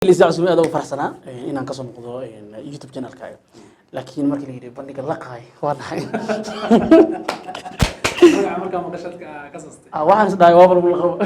لسه عصبي هذا وفرحنا إن أنقسم موضوع يوتيوب channel كاي لكن مركي اللي يبان لك اللقاي واضح عمرك ما قشت قصصتي واحد صدق وابر بالخو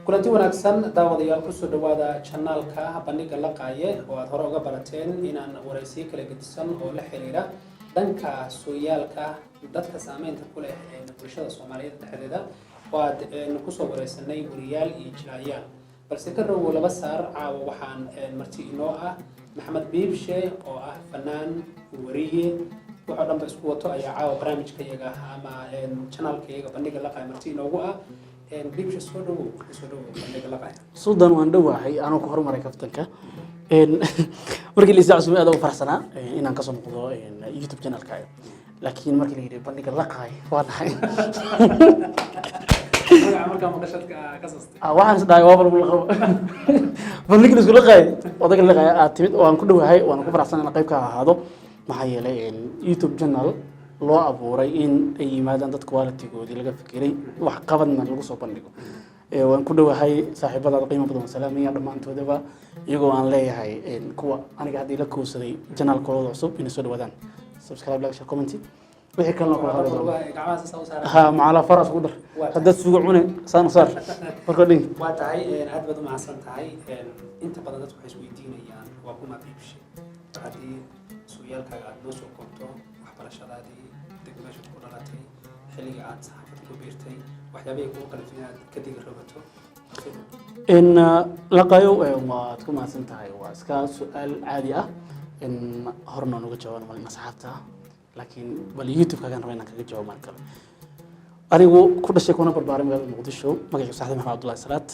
kulanti wanaagsan daawadayaal ku soo dhawaada channelka bandhiga la qaaye oo aad hore uga barateen inaan waraysiyo kala gedisan oo la xiriira dhanka sooyaalka dadka saameynta ku leh bulshada Soomaaliyeed dhexdeeda oo aad ku soo waraysanay wariyaal iyo jilaayaal balse ka rogo laba saar caawa waxaan marti inoo ah Maxamed Biibshe oo ah fanaan wariye waxa dhanba isku wato ayaa caawa barnaamijkayaga ama channelkayaga bandhiga la qaaye marti inoogu ah بيبش سودو bandhiga la qaayo suudan waan dhawahay anoo ku horumaray kaftanka markii la isla cusub aad u faraxsanaa inaan ka soo muuqdo YouTube channel kaayo laakiin markii la yiri bandhiga la qaayo waa dhahay marka ma qashad qasastay waxaan isdhahay waabal bulqabo bandhiga isku la qaayo odaga la qaayo aad timid waan ku dhawahay waan ku faraxsanahay qayb ka ahaado maxaa yeelay YouTube channel loo abuuray in ay yimaadaan dad quality-goodii laga fikiray wax qabadna lagu soo bandhigo waan ku dhawahay saaxiibada qiimo badan salaamiya dhamaantoodaba iyagoo aan leeyahay kuwa aniga hadii la koobsaday channel-kooda cusub inay soo dhawaadaan subscribe like share comment wixii kale ku hado ha macala faras ku dar hadda suuq cune saan saar marka dhig waa tahay aad baad u mahadsan tahay inta badan dadku waxay isweydiinayaan waa kuma biibshay hadii suuyaalkaaga aad noo soo koobto waxbarashadaadii degmada ku dhalatay xilliga aad saxaafadda ku biirtay waxyaabaha kugu qalifin aad ka digi rabato in laqayo waad ku mahadsan tahay waa iska su'aal caadi ah in horna uga jawaabno mal asxaabta laakiin bal YouTube kaga rabay inaan kaga jawaabo mar kale anigu ku dhashay kuna barbaaray magaalada Muqdisho magacaygu saxda Maxamed Abdullahi Salaat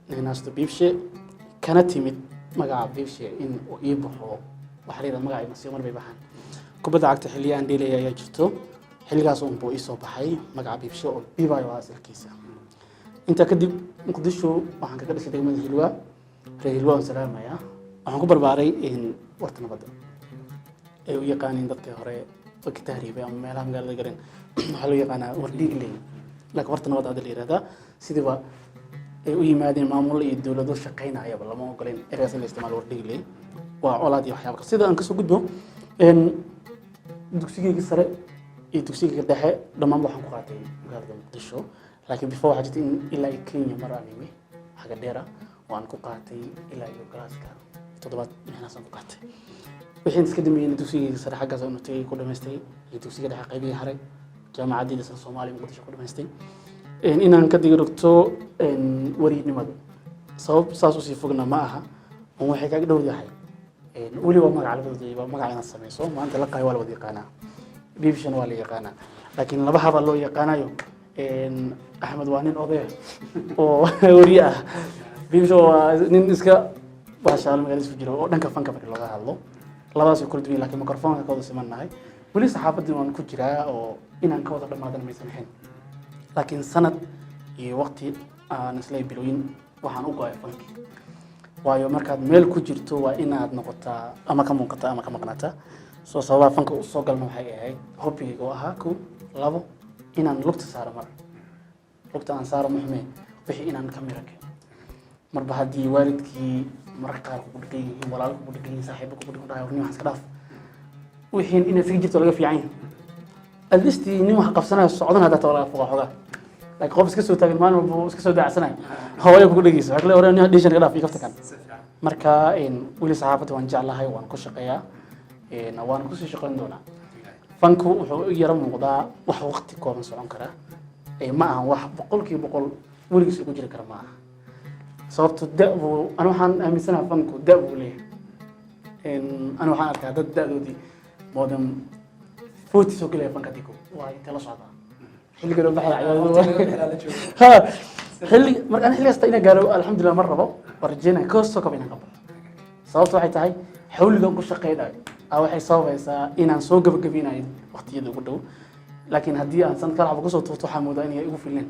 ninaasta Biibshe kana timid magaca Biibshe in uu ii baxo waxa la yiraahdaa magacayga si mar bay baxaan kubadda cagta xilliyan dheelay ayaa jirto xilligaas uu buu isoo baxay magaca Biibshe oo biibayo asalkiisa inta kadib Muqdisho waxaan kaga dhashay degmada Hilwa Hilwa salaamaya waxaan ku barbaaray in warta nabadda ee u yaqaaniin dadka hore oo tahriibay ama meelaha magaalada garan waxa loo yaqaanaa wardhiigley laakiin warta nabadda la yiraahdaa sidiba ay u yimaadeen maamul iyo dawlado shaqeynaya lama ogoleen eraysan la isticmaalo wardhiigley waa colaad iyo waxyaabo sida aan ka soo gudbo dugsiga sare iyo dugsiga dhexe dhamaan waxaan ku qaatay magaalada Muqdisho laakiin before waxa jirtay in ilaa Kenya maranimi xaga dheera waan ku qaatay ilaa iyo galaaska toddobaad maxaan ku qaatay wixii iska dambeeyay dugsiga sare xagga soo nutay ku dhameystay iyo dugsiga dhexe qaybihii hore jaamacadda Soomaaliya Muqdisho ku dhameystay inaan ka digirto wariidnimada sabab saas u sii fogna ma aha oo waxay kaga dhow yahay wali waa magac labadooda magac inaan sameeyo maanta la qaayo wala wada yaqaana Biibshan waa la yaqaana laakiin laba haba loo yaqaanayo Axmed waa nin oday oo wariye ah Biibshan waa nin iska baashaal magaalada isku jira oo dhanka fanka marka laga hadlo labadaas oo kala duwan laakiin microphone ka wada simanahay wali saxaafadii waan ku jiraa oo inaan ka wada dhamaadan maysan hayn laakiin sanad iyo waqti aan isla bilowin waxaan u go'ay fanki waayo markaad meel ku jirto waa inaad noqotaa ama ka muuqataa ama ka maqnaataa soo sababa fanka u soo galno waxay ahayd hobbiga oo ahaa ku labo inaan lugta saaro lugta aan saaro muhiim wixii inaan kamera keeno marba hadii waalidkii marka qaar ku dhigay walaal ku dhigay saaxiib ku dhigay dhaay wax iska dhaaf wixii in isaga jirto laga fiican alisti nin wax qabsanay socdana hada tawala foga laakiin qof iska soo taagan maalin walba iska soo dacsanay hawaya ku dhigayso waxa la oranaya dishan ka dhaaf kafta kan marka wali saxaafadda waan jeclahay waan ku shaqeeyaa waan ku sii shaqeyn doonaa fanku wuxuu yara muuqdaa wax waqti kooban socon kara ma aha wax boqolkiiba boqol weligiis ugu jiri kara ma aha sababtoo da'bu ana waxaan aaminsanahay fanku da'bu leeyahay ana waxaan arkaa dad da'doodii modern 40 soo galay fanka diko waa inta la socda xilliga loo baxay ha xilli markaan xilligaasta ina gaaro alxamdulillah mar rabo warjeena koosto ka bina qabo sababta waxay tahay xawliga ku shaqeynayo waxay sababaysaa inaan soo gabagabinayo waqtiyada ugu dhow laakiin haddii aan sanad kala kusoo tuurto waxaa moodaa inay igu filneen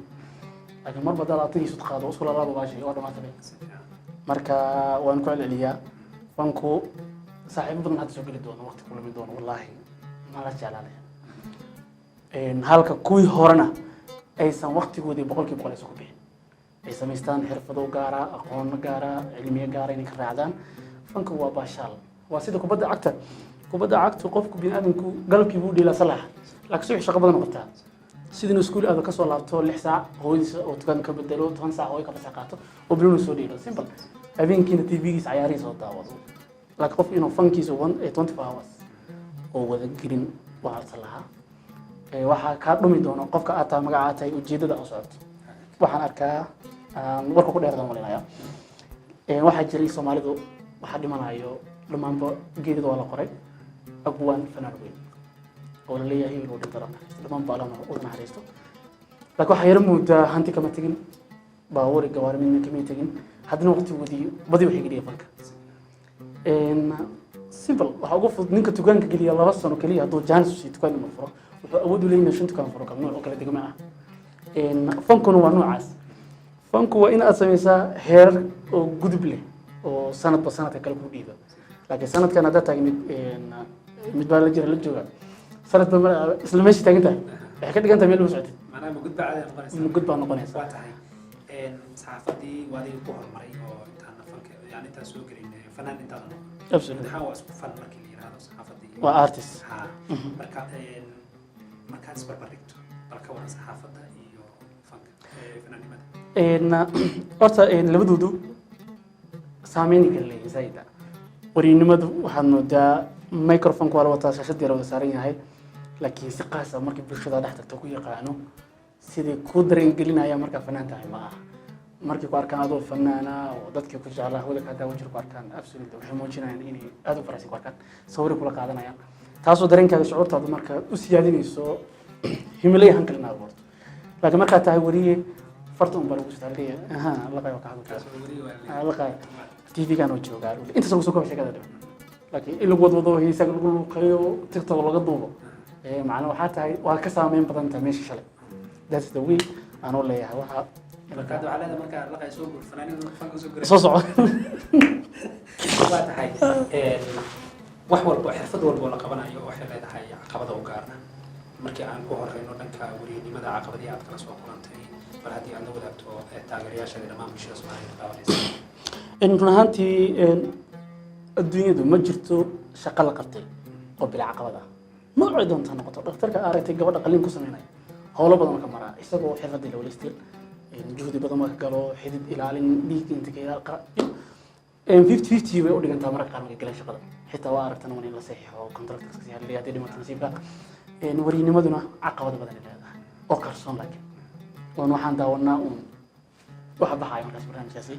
laakiin marba dalaatadiisu qaado isku lalaaba baashi waa dhamaatay marka waan ku celceliyaa fanku saaxiibo badan hadda soo geli doono waqti kulami doono wallaahi ma la jeclaanaya halka kuwii horena aysan waqtigoodii boqolkiiba boqol aysan ku bixin ay samaystaan xirfado gaara aqoon gaara cilmiyo gaara inay ka raacdaan fanku waa baashaal waa sida kubadda cagtu qofku bini'aadamku galabkii buu dheelaa salaxa laakiin subax shaqo badan qabtaa sidii iskuul aad ka soo laabto 6 saac hooyadiisa oo tukaan ka bedelo 10 saac oo ay ka fasax qaato oo bilowna soo dheelo simple habeenkiina TV-giisa ciyaarihiisa oo daawado laakiin qof inuu fankiisa 24 hours oo wada gelin waa salaxa waxaa ka dhumi doono qofka aad tahay magaca tahay ujeedada oo socoto waxaan arkaa warka ku dheerada malinaya waxaa jiray Soomaalidu waxa dhimanayo dhamaanba geedida waa la qoray abwaan fanaan weyn oo la leeyahay inuu dhintay dhamaan baa lama u naxariisto laakiin waxa yar moodaa hanti kama tagin baawari gawaar midna kama tagin haddana waqtigoodii badi waxay geliyeen fanka simple waxa ugu fudud ninka tukaanka geliya 2 sano kaliya hadduu jaanis u sii tukaan inuu furo wuxuu awood u leeyahay 5 tukaan furo nooc kala degmo ah fankuna waa noocaas fanku waa in aad sameysaa heer oo gudub leh oo sanadba sanadka kale ku dhiiba laakiin sanadkan hadda taagmid mid baa la jira la jooga sanadba isla meeshii taagan tahay waxay ka dhigan tahay meel lagu socotay maanaam gud baa noqonaysa waa tahay saxaafadii waadiga ku hormaray oo intaan fanka yani intaan soo gelin fanaan intaan absolutely maxaa waa isku fan markii la yiraahdo saxaafadii waa artist markaad isbarbar dhigto balka waa saxaafadda iyo fanka fanaanimada horta labadoodu saameyn kala leeyahay zaid warinimadu waxaad moodaa microphone waa la wataa shaashadii la wada saaran yahay laakiin si qaas ah markii bulshada dhex tagto ku yaqaano sidii ku dareen gelinaya marka fanaan tahay ma aha markii ku arkaan adoo fanaana oo dadkii ku jeclaa wada ka daawan jir ku arkaan absolutely waxay muujinayaan inay aad u faraxsan ku arkaan sawir kula qaadanayaan taasoo dareenkaaga shucuurtaada marka u siyaadinayso himilay han kalina abuurto laakiin marka tahay wariye farta un baa lagu saaray la qayo ka hadlo la qayo TV-gan oo joogaa inta soo soo sheegada laakiin in lagu wado heesaga lagu luqeeyo TikTok laga duubo macna waxa tahay waa ka saameyn badan tahay meesha shalay that's the way aan oo leeyahay waxa marka ducada marka la qayo soo gur fanaaniinta fanka soo gur soo soco waa tahay wax walba xirfad walba la qabanayo waxay leedahay caqabado u gaar ah markii aan ku horeyno dhanka wariyanimada caqabadii aad kala soo kulantay bal haddii aad la wadaagto taageerayaasha dhammaan bulshada Soomaaliyeed daawanaysa run ahaantii adduunyadu ma jirto shaqo la qabtay oo bila caqabad ah ma cid doonta noqoto dhakhtarka aragtay gabadha qalin ku sameynay howlo badan ka maraa isagoo xirfad la waleysteen juhdi badan ma galo xidid ilaalin dhiig inta ka ilaal qara 50-50 way u dhigantaa marka qaar markay galeen shaqada xitaa waa aragtana in la saxiixo contract iska sii hadlaya hadii dhimato nasiibka warinimaduna caqabad badan leedahay oo qarsoon laakiin waxaan daawanaa waxa baxaya markaas barnaamijkaasi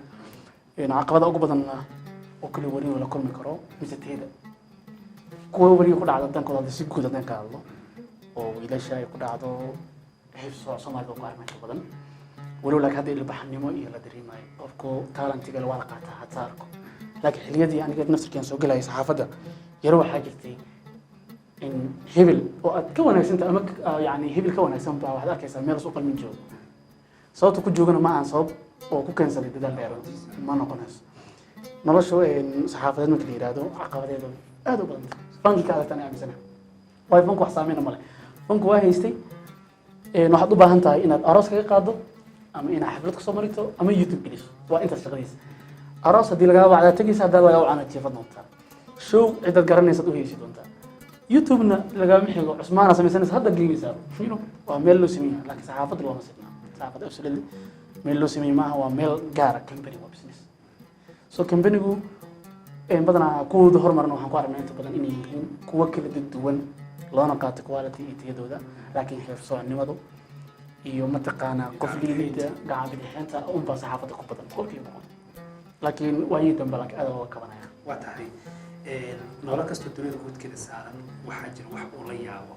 caqabada ugu badan oo kale wariyo la kulmi karo misateeda kuwa wariyo ku dhacda dankooda si guud ah ka hadlo oo wiilasha ay ku dhacdo xifso Soomaaliya ku armay badan walow laakiin hadda ilbaxnimo iyo la dareemay qofku talentiga la wada qaataa hataarko laakiin xiliyadii aniga naftirkeen soo galay saxaafadda yar waxa jirtay in hebel oo aad ka wanaagsantahay ama yani hebel ka wanaagsan baa waxaad arkaysaa meel soo qalmin joogo sababta ku joogana ma aan sabab oo ku keensaday dadaal dheer ma noqonayso noloshu saxaafadeed marka la yiraahdo caqabadeedu aad u badan fanki ka adagtan aaminsana way fanku wax saameyn ma leh fanku waa haystay waxaad u baahan tahay inaad aroos kaga qaado ama inaad xaflad kusoo marito ama YouTube geliso waa intaas shaqadiisa aroos haddii lagaa wacdaa tegaysa haddaa lagaa wacana jiifad doontaa show cidaad garanaysaad u heysi doontaa YouTube-na lagama xigo cusmaana samaysanaysa hadda gelinaysaa waa meel loo sameeyaa laakiin saxaafadda looma sameeyo saxaafadda absolutely meel loo sameeyo maaha waa meel gaara company waa business so company-gu badanaa kuwooda horumarna waxaan ku aragnaa inta badan inay yihiin kuwo kala duwan loona qaato quality iyo tayadooda laakiin xirfadnimadu iyo mataqaanaa qof liidida gacan bidixinta unbaa saxaafadda ku badan qolkiiba laakiin waayii dambe laakiin aad looga kabanaya waa tahay nolol kasta dunida guudkeeda saaran waxaa jira wax uu la yaabo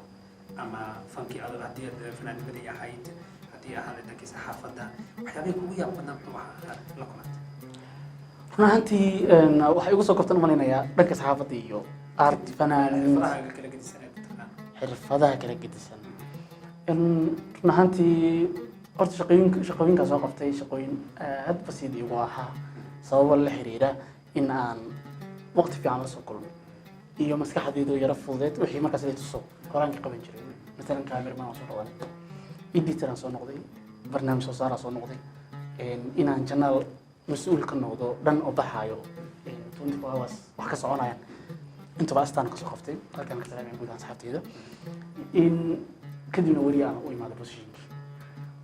ama fankii adag haddii aad fanaanimadii ahayd haddii ahayd dhankii saxaafadda waxyaabay kugu yaab badnaa muxuu ahaa la kulantay run ahaantii waxay igu soo kortan malaynayaa dhanka saxaafadda iyo art fanaanin xirfadaha kala gedisan run ahaantii horta shaqooyinkaa soo qabtay shaqooyin aad basiid igu ahaa sababo la xiriira in aan waqti fiican la soo kulmo iyo maskaxdaydu yara fududeed wixii markaas la tuso qoraankii qaban jiray مثلا كاميرمان soo noqday editor soo noqday barnaamij soo saar soo noqday in aan channel mas'uul ka noqdo dhan oo baxayo 24 hours wax ka soconayaan inta ba astaan ka soo qaftay halkan ka talaabay guud ahaan saxaabtayda in kadibna wariyaan u imaado positionki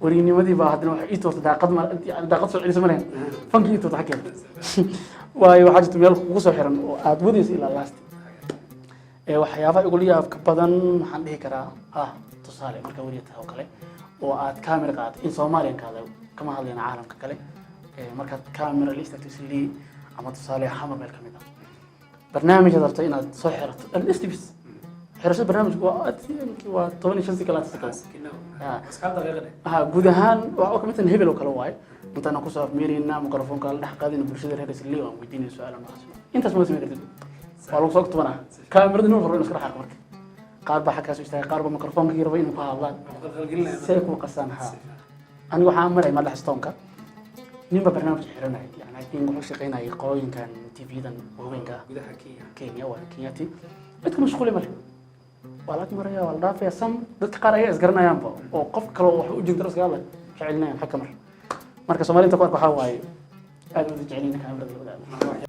warinimadii baa hadana waxa ii toorta daaqad soo celisay maleen fanki toorta xageed waayo waxa jirta meel ugu soo xiran oo aad wadayso ilaa last waxyaabaha ugu yaabka badan waxaan dhihi karaa tusaale marka wariyada oo kale oo aad camera qaad in Soomaaliya kaada kama hadlayna caalamka kale marka camera list tisli ama tusaale xamar meel kamid ah barnaamij aad rabto inaad soo xirato al-STVs xirashada barnaamijku waa 15 kala guud ahaan waxa ka mid ah hebel oo kale waay intaan ku soo meerina mikrofoonka la dhax qaadina bulshada reer isli oo weydiin su'aalo noocaas intaas ma sameeyay والله صوت طبعا كاميرا نور فرنا نسكر حق مركب قارب حكاس يشتغل قارب ميكروفون كي يربين مقابلات سيك وقسان ها أنا وحام مرة ما لح ستونكا نيم برنامج حرنا يعني عايزين نقول شقينا يقوين كان تي في دن وين كا كينيا ولا كينياتي بدك مشغولة ملك ولكن مرة يا والله في سم بدك قارئ أصغرنا يامبو وقف كلو وجود درس قال شعلنا حكمر مركز سومالي تقول بحواي هذا اللي جعلنا كاميرا